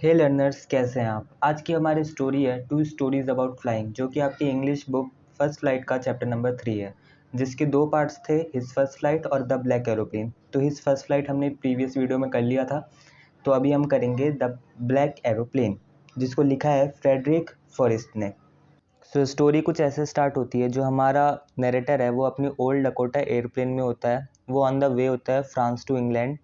हे learners, कैसे हैं आप। आज की हमारी स्टोरी है टू स्टोरीज अबाउट फ्लाइंग, जो कि आपकी इंग्लिश बुक फर्स्ट फ्लाइट का चैप्टर नंबर 3 है, जिसके दो पार्ट्स थे, हिज फर्स्ट फ्लाइट और द ब्लैक एरोप्लेन। तो हिज फर्स्ट फ्लाइट हमने प्रीवियस वीडियो में कर लिया था, तो अभी हम करेंगे द ब्लैक एरोप्लेन, जिसको लिखा है फ्रेडरिक फॉरेस्ट ने। सो स्टोरी कुछ ऐसे स्टार्ट होती है। जो हमारा नरेटर है वो अपनी ओल्ड डकोटा एयरप्लेन में होता है। वो ऑन द वे होता है फ्रांस टू इंग्लैंड।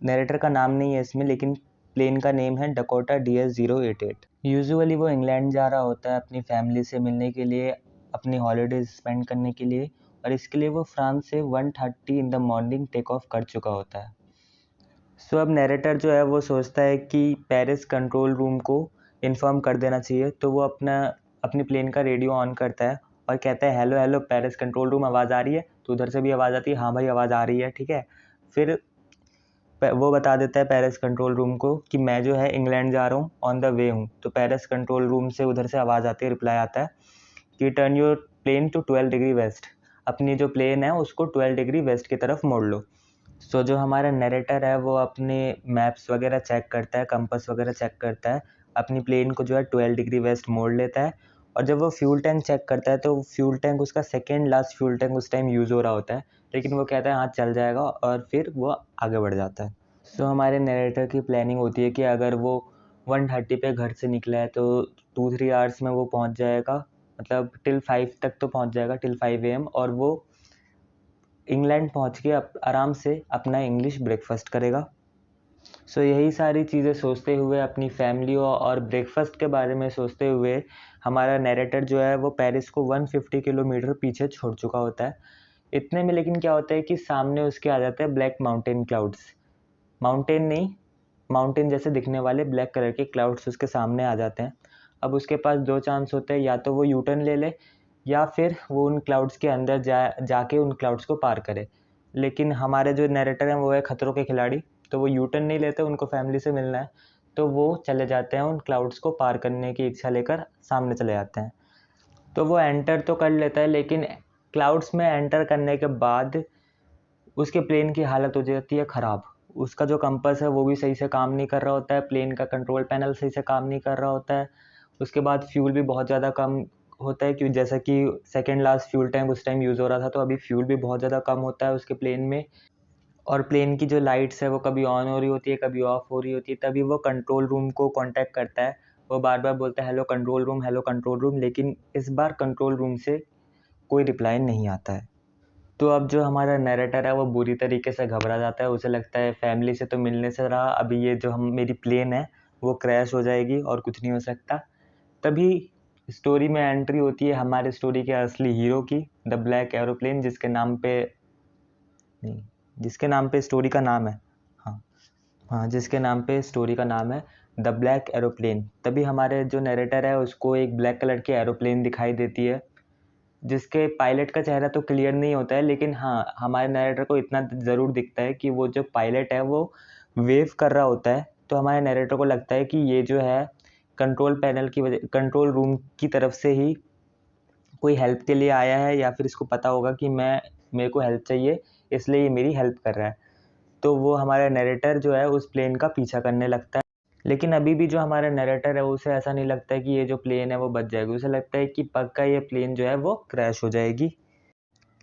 नरेटर का नाम नहीं है इसमें, लेकिन प्लेन का नेम है डकोटा DS-088। यूजुअली वो इंग्लैंड जा रहा होता है अपनी फैमिली से मिलने के लिए, अपनी हॉलीडेज स्पेंड करने के लिए, और इसके लिए वो फ्रांस से 1:30 in the morning take off कर चुका होता है। सो अब नरेटर जो है वो सोचता है कि पेरिस कंट्रोल रूम को इन्फॉर्म कर देना चाहिए। तो वो अपनी प्लेन का रेडियो ऑन करता है और कहता है, hello hello Paris control room, आवाज़ आ रही है। तो उधर से भी आवाज़ आती है, हाँ भाई आवाज़ आ रही है, ठीक है। फिर वो बता देता है पेरिस कंट्रोल रूम को कि मैं जो है इंग्लैंड जा रहा हूँ, ऑन द वे हूँ। तो पेरिस कंट्रोल रूम से उधर से आवाज़ आती है, रिप्लाई आता है कि turn your plane to 12 degree west. अपनी जो प्लेन है उसको 12 डिग्री वेस्ट की तरफ मोड़ लो। सो जो हमारा नरेटर है वो अपने मैप्स वगैरह चेक करता है, कंपास वगैरह चेक करता है, अपनी प्लेन को जो है 12 डिग्री वेस्ट मोड़ लेता है। और जब वो फ्यूल टैंक चेक करता है तो फ्यूल टैंक उसका सेकेंड लास्ट फ्यूल टैंक उस टाइम यूज़ हो रहा होता है, लेकिन वो कहता है हाँ चल जाएगा, और फिर वो आगे बढ़ जाता है। सो हमारे नरेटर की प्लानिंग होती है कि अगर वो 1:30 पे घर से निकला है तो 2-3 आवर्स में वो पहुंच जाएगा, मतलब टिल 5 तक तो पहुंच जाएगा, टिल 5 AM, और वो इंग्लैंड पहुंच के आराम से अपना इंग्लिश ब्रेकफास्ट करेगा। सो यही सारी चीज़ें सोचते हुए, अपनी फैमिली और ब्रेकफास्ट के बारे में सोचते हुए, हमारा नरेटर जो है वो पेरिस को 150 किलोमीटर पीछे छोड़ चुका होता है। इतने में लेकिन क्या होता है कि सामने उसके आ जाते हैं ब्लैक माउंटेन क्लाउड्स। माउंटेन नहीं, माउंटेन जैसे दिखने वाले ब्लैक कलर के क्लाउड्स उसके सामने आ जाते हैं। अब उसके पास दो चांस होते हैं, या तो वो यू टर्न ले ले, या फिर वो उन क्लाउड्स के अंदर जाके उन क्लाउड्स को पार करे। लेकिन हमारे जो नरेटर हैं वो है खतरों के खिलाड़ी, तो वो यू टर्न नहीं लेते, उनको फैमिली से मिलना है। तो वो चले जाते हैं, उन क्लाउड्स को पार करने की इच्छा लेकर सामने चले जाते हैं। तो वो एंटर तो कर लेता है, लेकिन क्लाउड्स में एंटर करने के बाद उसके प्लेन की हालत हो जाती है ख़राब। उसका जो कंपास है वो भी सही से काम नहीं कर रहा होता है, प्लेन का कंट्रोल पैनल सही से काम नहीं कर रहा होता है। उसके बाद फ्यूल भी बहुत ज़्यादा कम होता है, क्योंकि जैसा कि सेकंड लास्ट फ्यूल टैंक उस टाइम यूज़ हो रहा था, तो अभी फ्यूल भी बहुत ज़्यादा कम होता है उसके प्लेन में। और प्लेन की जो लाइट्स है वो कभी ऑन हो रही होती है, कभी ऑफ हो रही होती है। तभी वो कंट्रोल रूम को कांटेक्ट करता है। वो बार बार बोलता है hello control room, hello control room, लेकिन इस बार कंट्रोल रूम से कोई रिप्लाई नहीं आता है। तो अब जो हमारा नैरेटर है वो बुरी तरीके से घबरा जाता है। उसे लगता है फैमिली से तो मिलने से रहा, अभी ये जो हम मेरी प्लेन है वो क्रैश हो जाएगी और कुछ नहीं हो सकता। तभी स्टोरी में एंट्री होती है हमारे स्टोरी के असली हीरो की, द ब्लैक एरोप्लेन, जिसके नाम पे नहीं, जिसके नाम पे स्टोरी का नाम है, हाँ हाँ, जिसके नाम पे स्टोरी का नाम है द ब्लैक एरोप्लेन। तभी हमारे जो नरेटर है उसको एक ब्लैक कलर की एरोप्लेन दिखाई देती है, जिसके पायलट का चेहरा तो क्लियर नहीं होता है, लेकिन हाँ हमारे नरेटर को इतना ज़रूर दिखता है कि वो जो पायलट है वो वेव कर रहा होता है। तो हमारे नरेटर को लगता है कि ये जो है कंट्रोल पैनल की वजह, कंट्रोल रूम की तरफ से ही कोई हेल्प के लिए आया है, या फिर इसको पता होगा कि मेरे को हेल्प चाहिए, इसलिए ये मेरी हेल्प कर रहा है। तो वो हमारा नरेटर जो है उस प्लेन का पीछा करने लगता है। लेकिन अभी भी जो हमारा नरेटर है उसे ऐसा नहीं लगता है कि ये जो प्लेन है वो बच जाएगी। उसे लगता है कि पक्का ये प्लेन जो है वो क्रैश हो जाएगी।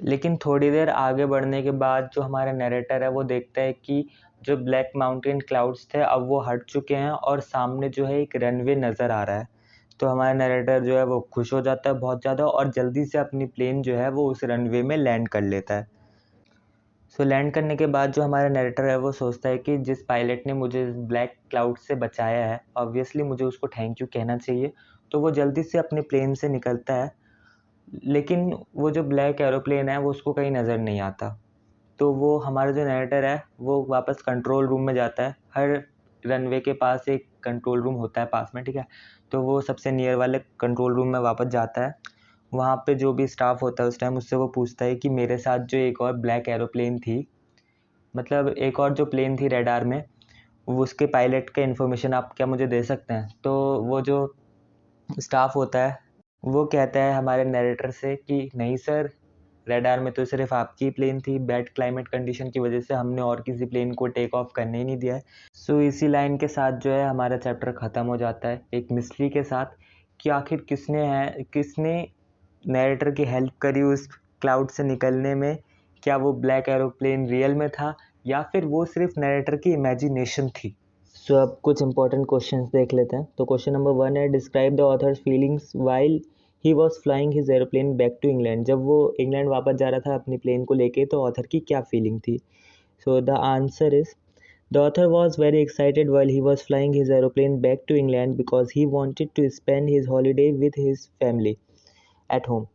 लेकिन थोड़ी देर आगे बढ़ने के बाद जो हमारा नरेटर है वो देखता है कि जो ब्लैक माउंटेन क्लाउड्स थे अब वो हट चुके हैं, और सामने जो है एक रनवे नज़र आ रहा है। तो हमारा नरेटर जो है वो खुश हो जाता है बहुत ज़्यादा, और जल्दी से अपनी प्लेन जो है वो उस रनवे में लैंड कर लेता है। सो लैंड करने के बाद जो हमारा नरेटर है वो सोचता है कि जिस पायलट ने मुझे ब्लैक क्लाउड से बचाया है, ऑब्वियसली मुझे उसको थैंक यू कहना चाहिए। तो वो जल्दी से अपने प्लेन से निकलता है, लेकिन वो जो ब्लैक एरोप्लेन है वो उसको कहीं नज़र नहीं आता। तो वो हमारा जो नरेटर है वो वापस कंट्रोल रूम में जाता है। हर रनवे के पास एक कंट्रोल रूम होता है पास में, ठीक है। तो वो सबसे नियर वाले कंट्रोल रूम में वापस जाता है। वहाँ पे जो भी स्टाफ होता है उस टाइम उससे वो पूछता है कि मेरे साथ जो एक और ब्लैक एरोप्लेन थी, मतलब एक और जो प्लेन थी रडार में, वो उसके पायलट का इन्फॉर्मेशन आप क्या मुझे दे सकते हैं। तो वो जो स्टाफ होता है वो कहता है हमारे नरेटर से कि नहीं सर, रेडार में तो सिर्फ आपकी प्लेन थी, बैड क्लाइमेट कंडीशन की वजह से हमने और किसी प्लेन को टेक ऑफ करने ही नहीं दिया है। सो इसी लाइन के साथ जो है हमारा चैप्टर ख़त्म हो जाता है एक मिस्ट्री के साथ कि आखिर किसने नैरेटर की हेल्प करी उस क्लाउड से निकलने में। क्या वो ब्लैक एरोप्लेन रियल में था या फिर वो सिर्फ नैरेटर की इमेजिनेशन थी। सो अब कुछ इंपॉर्टेंट क्वेश्चंस देख लेते हैं। तो क्वेश्चन नंबर 1 है, describe the author's feelings while he was flying his aeroplane back to England. जब वो इंग्लैंड वापस जा रहा था अपनी प्लेन को लेके तो ऑथर की क्या फीलिंग थी। So the answer is the author was very excited while he was flying his aeroplane back to England because he wanted to spend his holiday with his family at home.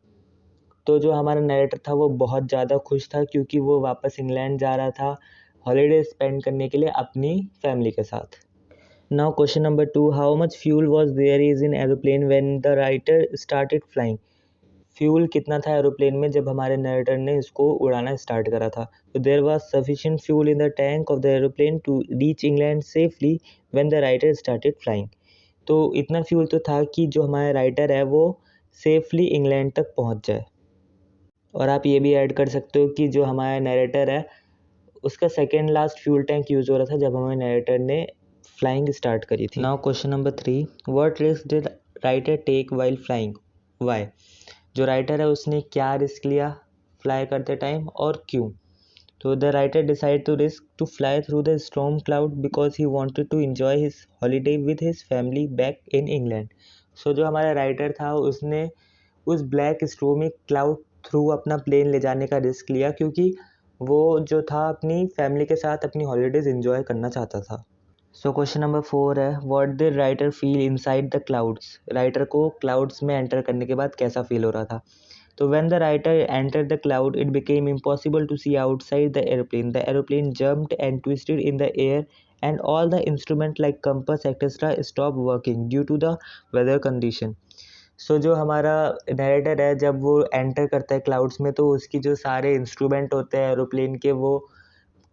तो जो हमारा narrator था वो बहुत ज़्यादा खुश था क्योंकि वो वापस इंग्लैंड जा रहा था हॉलीडे स्पेंड करने के लिए अपनी फैमिली के साथ। Now question number 2, how much fuel was there is in aeroplane when the writer started flying. Fuel कितना था एरोप्लेन में जब हमारे नरेटर ने इसको उड़ाना स्टार्ट करा था। तो there was sufficient fuel in the tank of the aeroplane to reach England safely when the writer started flying. तो इतना फ्यूल तो था कि जो हमारा राइटर है वो सेफली इंग्लैंड तक पहुंच जाए। और आप ये भी ऐड कर सकते हो कि जो हमारा नरेटर है उसका second last fuel tank use हो रहा था जब हमारे नरेटर ने फ्लाइंग स्टार्ट करी थी। Now question number 3, what risk did writer take while flying, why. जो राइटर है उसने क्या रिस्क लिया फ्लाई करते टाइम और क्यों। तो the writer decide to risk to fly through the storm cloud because he wanted to enjoy his holiday with his family back in England. So जो हमारा राइटर था उसने उस ब्लैक स्टोर्मी क्लाउड थ्रू अपना plane ले जाने का risk लिया क्योंकि वो जो था अपनी फैमिली के साथ अपनी हॉलीडेज एंजॉय करना चाहता था। सो क्वेश्चन नंबर 4 है, what did writer feel inside the clouds. Writer को क्लाउड्स में एंटर करने के बाद कैसा फील हो रहा था। तो when the writer enter the cloud it became impossible to see outside the aeroplane. The aeroplane jumped and twisted in the air and all the instrument like compass etcetera stop working due to the weather condition. So जो हमारा narrator है जब वो enter करता है clouds में तो उसकी जो सारे इंस्ट्रूमेंट होते हैं एरोप्लेन के वो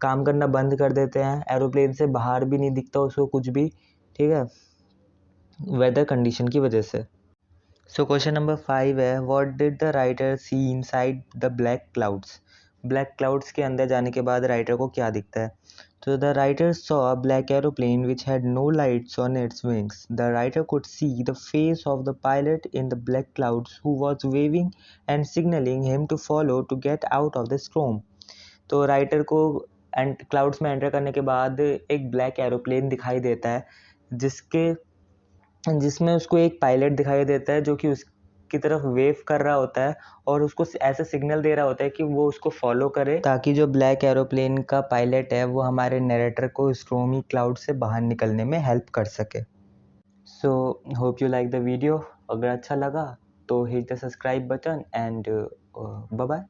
काम करना बंद कर देते हैं। एरोप्लेन से बाहर भी नहीं दिखता उसको कुछ भी, ठीक है, वेदर कंडीशन की वजह से। सो क्वेश्चन नंबर 5 है, what did the writer see inside the black clouds. Black clouds के अंदर जाने के बाद राइटर को क्या दिखता है। तो the writer saw a black aeroplane which had no lights on its wings. The writer could see the face of the pilot in the black clouds who was waving and signalling him to follow to get out of the storm. तो writer को clouds में enter करने के बाद एक black aeroplane दिखाई देता है जिसमें उसको एक पायलट दिखाई देता है जो कि उसकी तरफ वेव कर रहा होता है और उसको ऐसा सिग्नल दे रहा होता है कि वो उसको फॉलो करे ताकि जो ब्लैक एरोप्लेन का पायलट है वो हमारे नरेटर को स्टॉर्मी क्लाउड से बाहर निकलने में हेल्प कर सके। So hope you like the video. अगर अच्छा लगा तो hit the subscribe button and bye bye.